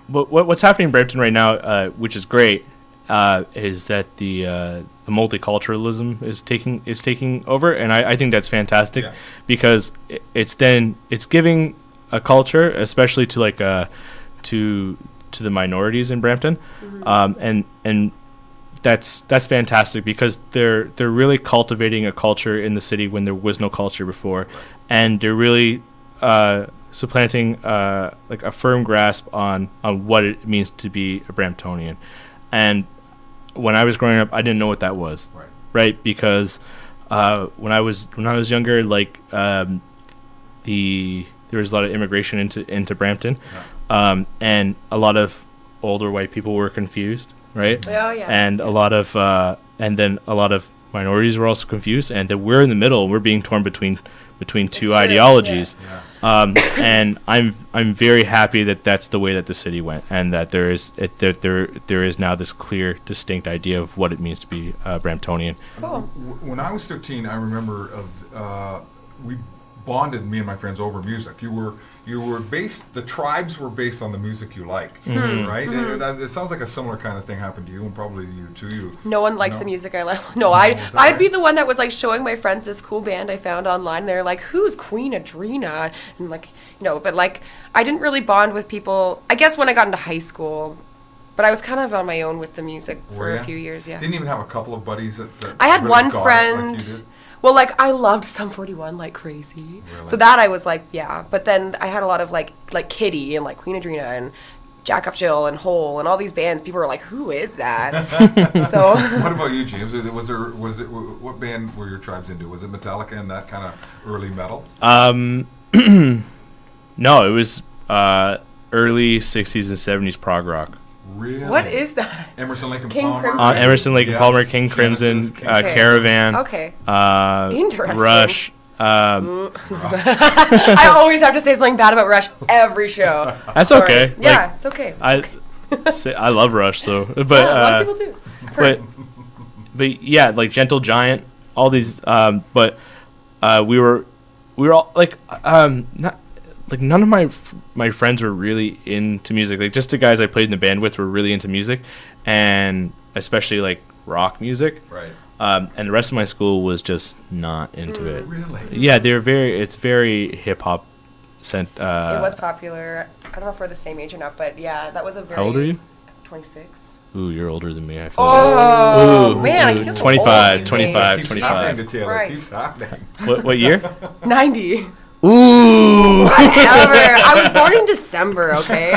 S3: what's happening in Brampton right now, which is great, is that the multiculturalism is taking over, and I think that's fantastic because it's giving a culture, especially to like to the minorities in Brampton, and that's fantastic because they're really cultivating a culture in the city when there was no culture before, and they're really supplanting like a firm grasp on what it means to be a Bramptonian. And when I was growing up, I didn't know what that was, right? Because when I was younger, like there was a lot of immigration into Brampton, and a lot of older white people were confused, right?
S2: Oh yeah.
S3: And a lot of and then a lot of minorities were also confused, and that we're in the middle. We're being torn between two ideologies. And I'm very happy that that's the way that the city went, and that there is now this clear, distinct idea of what it means to be Bramptonian.
S2: Cool.
S1: When I was 13, I remember we bonded, me and my friends, over music. The tribes were based on the music you liked, right? It sounds like a similar kind of thing happened to you, and probably you too.
S2: No one likes the music I like. No, I'd be the one that was like showing my friends this cool band I found online. They're like, "Who's Queen Adrena?" And like, but like, I didn't really bond with people. I guess when I got into high school, but I was kind of on my own with the music for a few years. Yeah.
S1: Didn't even have a couple of buddies that
S2: I had
S1: really
S2: one
S1: got
S2: friend.
S1: It like you did?
S2: Well, like, I loved Sum 41 like crazy. Really? So that I was like, yeah. But then I had a lot of like Kitty and like Queen Adrena and Jack Off Jill and Hole and all these bands. People were like, "Who is that?" So,
S1: what about you, James? What band were your tribes into? Was it Metallica and that kind of early metal?
S3: No, it was early '60s and '70s prog rock.
S1: Really?
S2: What is that?
S1: Emerson, Lake and
S2: King
S1: Palmer.
S2: Crimson?
S3: Emerson, Lake and
S1: Yes.
S3: Palmer, King Crimson,
S1: Genesis, King
S3: Caravan.
S2: Okay. Interesting.
S3: Rush.
S2: I always have to say something bad about Rush every show.
S3: That's
S2: Sorry.
S3: okay.
S2: Yeah, it's okay.
S3: I love Rush, so but
S2: Yeah, a lot of people do. I've heard.
S3: but yeah, like Gentle Giant, all these. But we were all like not. Like none of my friends were really into music. Like just the guys I played in the band with were really into music, and especially like rock music.
S1: Right.
S3: And the rest of my school was just not into it.
S1: Really?
S3: Yeah, it's very hip hop.
S2: It was popular. I don't know if we're the same age or not, but yeah, that was a very.
S3: How old are you?
S2: 26.
S3: Ooh, you're older than me. I feel.
S2: Oh
S3: Ooh,
S2: man,
S3: ooh,
S2: I feel so
S3: 25,
S2: old these
S3: 25,
S2: days.
S3: 25.
S2: Jesus
S1: Taylor,
S2: Christ.
S1: keeps happening.
S3: What year?
S2: 90.
S3: Ooh.
S2: Whatever. I was born in December, okay?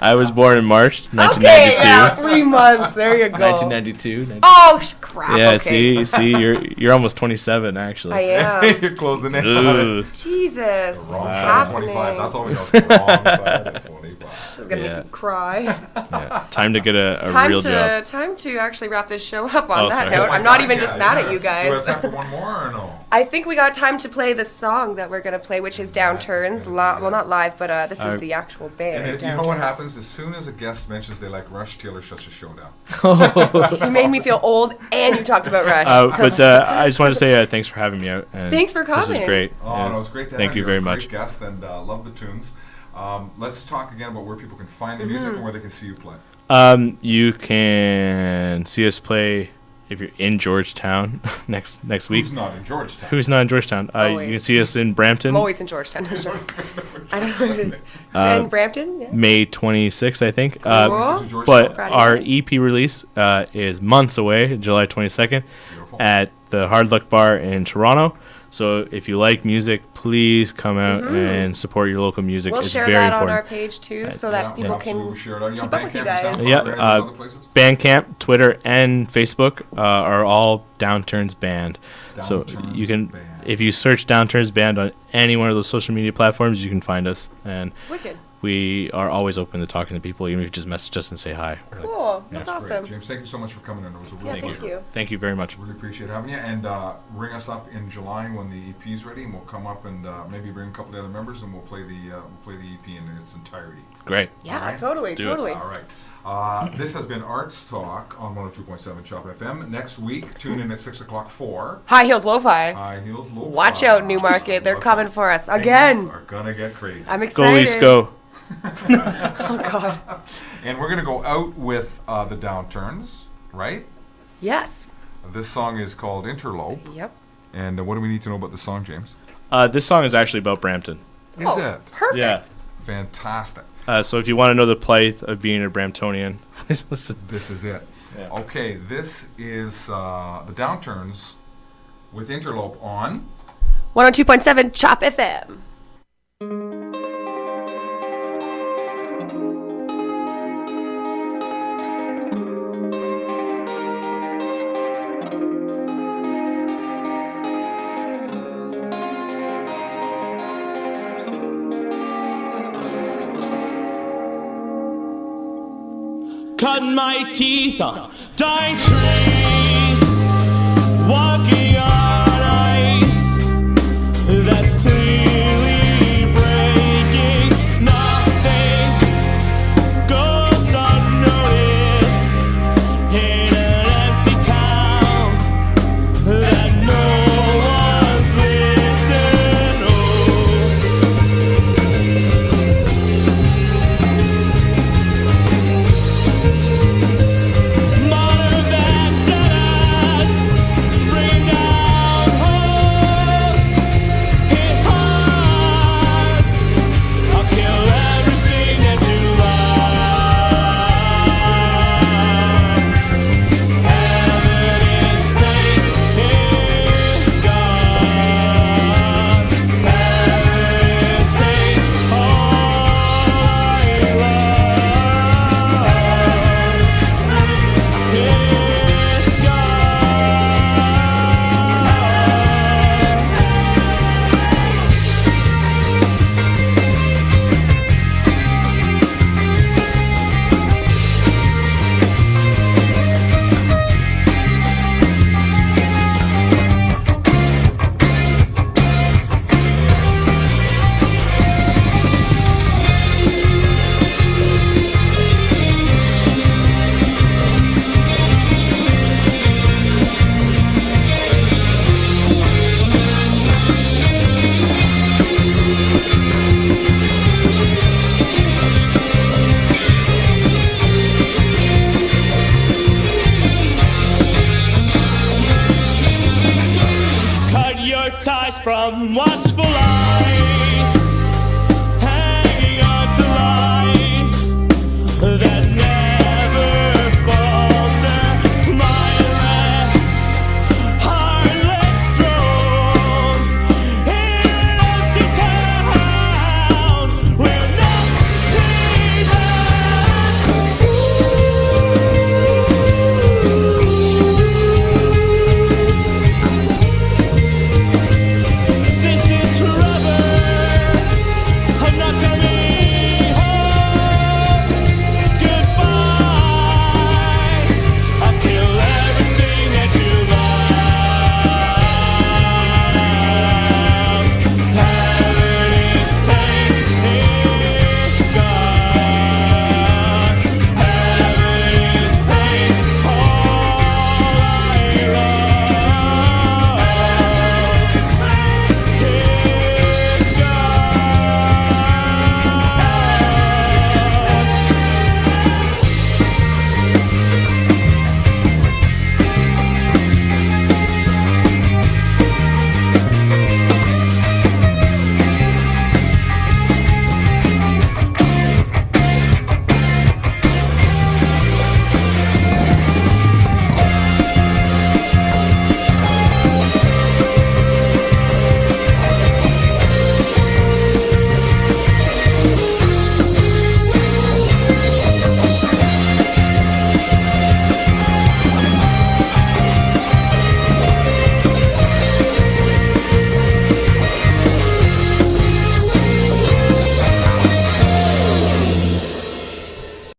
S3: I was born in March
S2: Okay,
S3: 1992.
S2: yeah, 3 months. There you go.
S3: 1992.
S2: Oh, crap.
S3: Yeah,
S2: okay.
S3: see, you're almost 27 actually.
S2: I am.
S1: You're closing in on
S3: Ooh.
S1: it.
S2: Jesus.
S1: Wrong
S2: What's
S1: side of
S2: happening?
S1: 25. That's all we know. It's the wrong side of 25.
S2: This is going to
S3: Yeah.
S2: make you cry.
S3: Yeah. Time to get a
S2: Time
S3: real job.
S2: to actually wrap this show up on
S3: Oh,
S2: that
S3: sorry.
S2: note.
S3: Oh
S2: I'm not even just mad at you
S1: Do we have
S2: guys.
S1: time for one more or no?
S2: I think we got time to play the song that we're going to play, which is Downturns. Well, not live, but this is the actual band.
S1: And you know what
S2: Downturns.
S1: happens? As soon as a guest mentions they like Rush, Taylor shuts the show down.
S2: You made me feel old, and you talked about Rush.
S3: But I just wanted to say thanks for having me out. And
S2: Thanks for
S3: This
S2: coming.
S3: is great.
S1: Oh,
S3: Yes.
S1: no, it was great to have
S3: Thank you
S1: You're
S3: very
S1: a
S3: much.
S1: great guest and love the tunes. Let's talk again about where people can find the music and where they can see you play.
S3: You can see us play if you're in Georgetown next week.
S1: Who's not in Georgetown?
S3: Who's not in Georgetown? You
S2: Always.
S3: can see us in Brampton.
S2: I'm always in Georgetown. I'm sure. I don't know where it is. In Brampton? Yeah.
S3: May 26th, I think.
S2: Cool.
S1: This is Georgetown.
S3: But
S2: Friday
S3: our
S2: night.
S3: EP release is months away, July 22nd,
S1: Beautiful.
S3: at the Hard Luck Bar in Toronto. So if you like music, please come out and support your local music.
S2: We'll
S3: it's
S2: share
S3: very
S2: that
S3: important.
S2: on our page too, so that people can
S1: share it on your
S2: keep up with you
S1: Bandcamp,
S2: guys.
S1: SoundCloud,
S3: Yeah,
S1: and other places.
S3: Bandcamp, Twitter, and Facebook are all Downturns Band. So
S1: Downturns
S3: you can,
S1: Band.
S3: if you search Downturns Band on any one of those social media platforms, you can find us. And
S2: Wicked.
S3: we are always open to talking to people, even if you just message us and say hi. We're like,
S2: Cool. That's
S1: Great.
S2: awesome.
S1: James, thank you so much for coming in. It was a
S2: Yeah,
S1: really
S2: thank
S1: pleasure.
S2: you.
S3: Thank you very much.
S1: Really appreciate having you. And ring us up in July when the EP is ready, and we'll come up and maybe bring a couple of other members, and we'll play the EP in its entirety.
S3: Great.
S2: Yeah,
S1: All right.
S2: totally,
S3: Let's do it.
S2: totally.
S1: All right. This has been Arts Talk on 102.7 Chop FM. Next week, tune in at 6 o'clock for
S2: High Heels Lo-Fi.
S1: High Heels Lo-Fi.
S2: Watch out, Newmarket. They're coming for us again.
S1: Things are gonna get crazy.
S2: I'm
S3: Go
S2: excited.
S3: Leafs, go.
S2: Oh God.
S1: And we're gonna go out with the Downturns, right?
S2: Yes.
S1: This song is called Interlope.
S2: Yep.
S1: And what do we need to know about the song, James?
S3: This song is actually about Brampton.
S1: Is
S2: Oh,
S1: it?
S2: Perfect.
S3: Yeah.
S1: Fantastic.
S3: So if you want to know the plight of being a Bramptonian, please listen.
S1: This is it.
S3: Yeah.
S1: Okay, this is the Downturns with Interlope on
S2: 102.7 Chop FM.
S4: Cutting my teeth on dying trees, walking